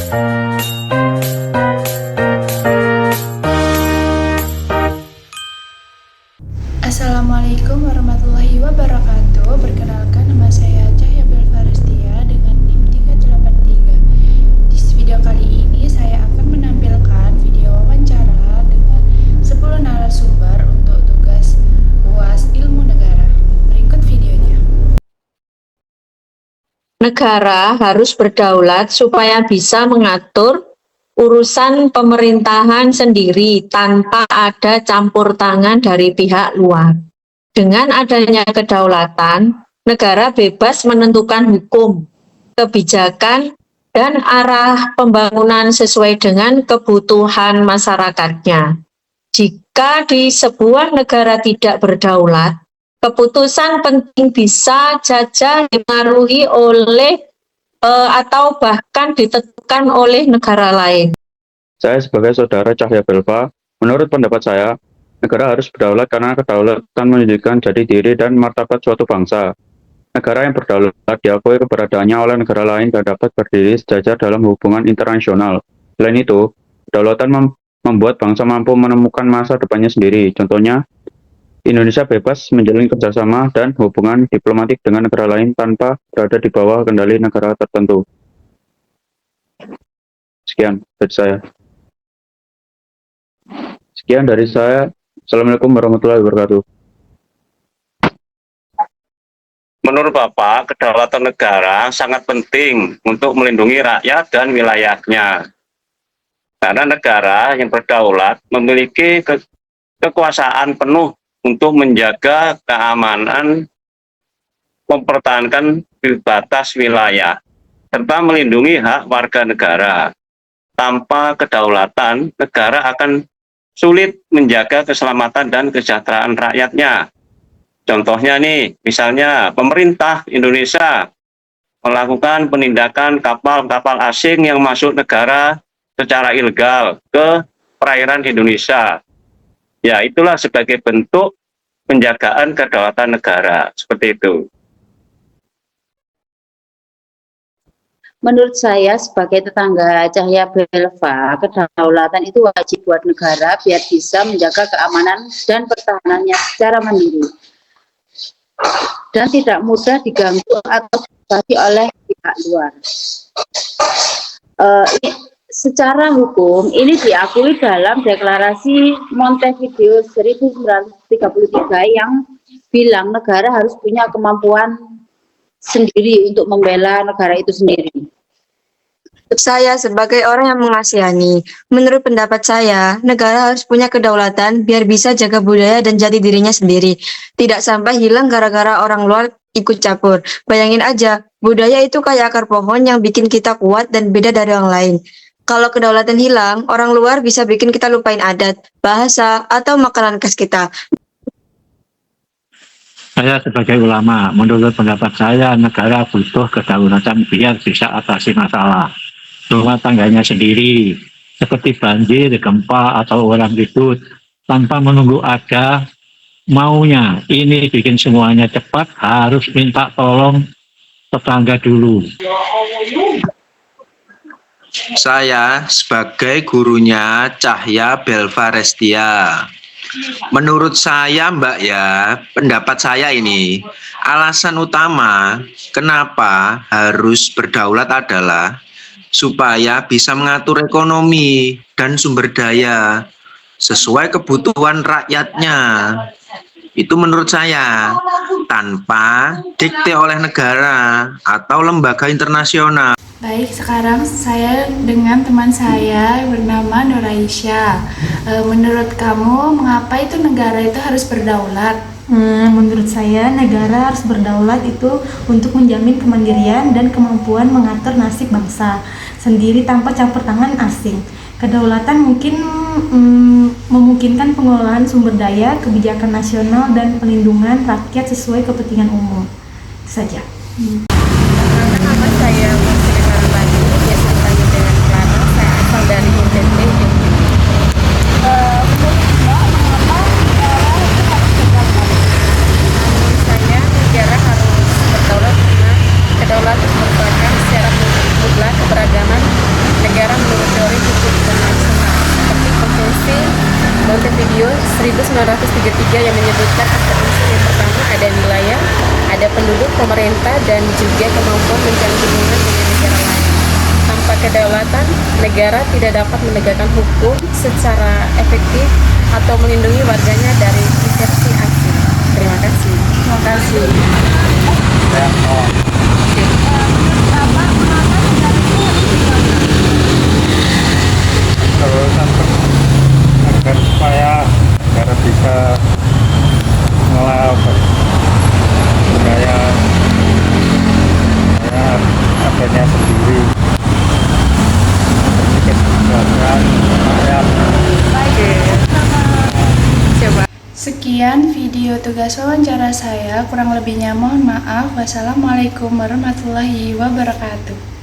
Assalamualaikum warahmatullahi wabarakatuh. Perkenalkan, nama saya Cahya Belvarestia dengan NIM 383. Di video kali ini saya akan menampilkan video wawancara dengan 10 narasumber untuk tugas UAS Ilmu Negara. Berikut videonya. Negara harus berdaulat supaya bisa mengatur urusan pemerintahan sendiri tanpa ada campur tangan dari pihak luar. Dengan adanya kedaulatan, negara bebas menentukan hukum, kebijakan, dan arah pembangunan sesuai dengan kebutuhan masyarakatnya. Jika di sebuah negara tidak berdaulat, keputusan penting bisa saja dipengaruhi oleh atau bahkan ditentukan oleh negara lain. Saya sebagai saudara Cahya Belva, menurut pendapat saya, negara harus berdaulat karena kedaulatan menunjukkan jati diri dan martabat suatu bangsa. Negara yang berdaulat diakui keberadaannya oleh negara lain dan dapat berdiri sejajar dalam hubungan internasional. Selain itu, kedaulatan membuat bangsa mampu menemukan masa depannya sendiri. Contohnya, Indonesia bebas menjalin kerjasama dan hubungan diplomatik dengan negara lain tanpa berada di bawah kendali negara tertentu. Sekian dari saya. Assalamualaikum warahmatullahi wabarakatuh. Menurut Bapak, kedaulatan negara sangat penting untuk melindungi rakyat dan wilayahnya. Karena negara yang berdaulat memiliki kekuasaan penuh untuk menjaga keamanan, mempertahankan batas wilayah, serta melindungi hak warga negara. Tanpa kedaulatan, negara akan sulit menjaga keselamatan dan kesejahteraan rakyatnya. Contohnya nih, misalnya pemerintah Indonesia melakukan penindakan kapal-kapal asing yang masuk negara secara ilegal ke perairan Indonesia. Ya, itulah sebagai bentuk penjagaan kedaulatan negara, seperti itu. Menurut saya sebagai tetangga Cahya Belva, kedaulatan itu wajib buat negara biar bisa menjaga keamanan dan pertahanannya secara mandiri dan tidak mudah diganggu atau dibatasi oleh pihak luar. Secara hukum ini diakui dalam Deklarasi Montevideo 1933 yang bilang negara harus punya kemampuan sendiri untuk membela negara itu sendiri. Saya sebagai orang yang mengasihani, menurut pendapat saya, negara harus punya kedaulatan biar bisa jaga budaya dan jati dirinya sendiri. Tidak sampai hilang gara-gara orang luar ikut campur. Bayangin aja, budaya itu kayak akar pohon yang bikin kita kuat dan beda dari orang lain. Kalau kedaulatan hilang, orang luar bisa bikin kita lupain adat, bahasa, atau makanan khas kita. Saya sebagai ulama, menurut pendapat saya, negara butuh kedaulatan biar bisa atasi masalah rumah tangganya sendiri, seperti banjir, gempa, atau orang ribut, tanpa menunggu ada maunya. Ini bikin semuanya cepat, harus minta tolong tetangga dulu. Saya sebagai gurunya Cahya Belvarestia. Menurut saya, Mbak ya, pendapat saya ini, alasan utama kenapa harus berdaulat adalah supaya bisa mengatur ekonomi dan sumber daya sesuai kebutuhan rakyatnya. Itu menurut saya, tanpa dikte oleh negara atau lembaga internasional. Baik, sekarang saya dengan teman saya bernama Nuraisyah. Menurut kamu, mengapa itu negara itu harus berdaulat? Menurut saya, negara harus berdaulat itu untuk menjamin kemandirian dan kemampuan mengatur nasib bangsa sendiri tanpa campur tangan asing. Kedaulatan mungkin memungkinkan pengelolaan sumber daya, kebijakan nasional, dan pelindungan rakyat sesuai kepentingan umum. Itu saja. Nama saya Musri Karabani, biasa dipanggil dengan Clara. Saya asal dari NTT. Menurut saya, negara harus berdaulat karena kedaulatan merupakan secara mutlak keberagaman negara 3 yang menyebutkan ada unsur yang pertama ada wilayah, ada penduduk, pemerintah, dan juga kemampuan menjalin hubungan dengan negara lain. Tanpa kedaulatan, negara tidak dapat menegakkan hukum secara efektif atau melindungi warganya dari intervensi asing. Terima kasih. Terima kasih. Terus agar supaya negara bisa melawan budaya adanya sendiri kesejahteraan rakyat. Sekian video tugas wawancara saya, kurang lebihnya mohon maaf. Wassalamualaikum warahmatullahi wabarakatuh.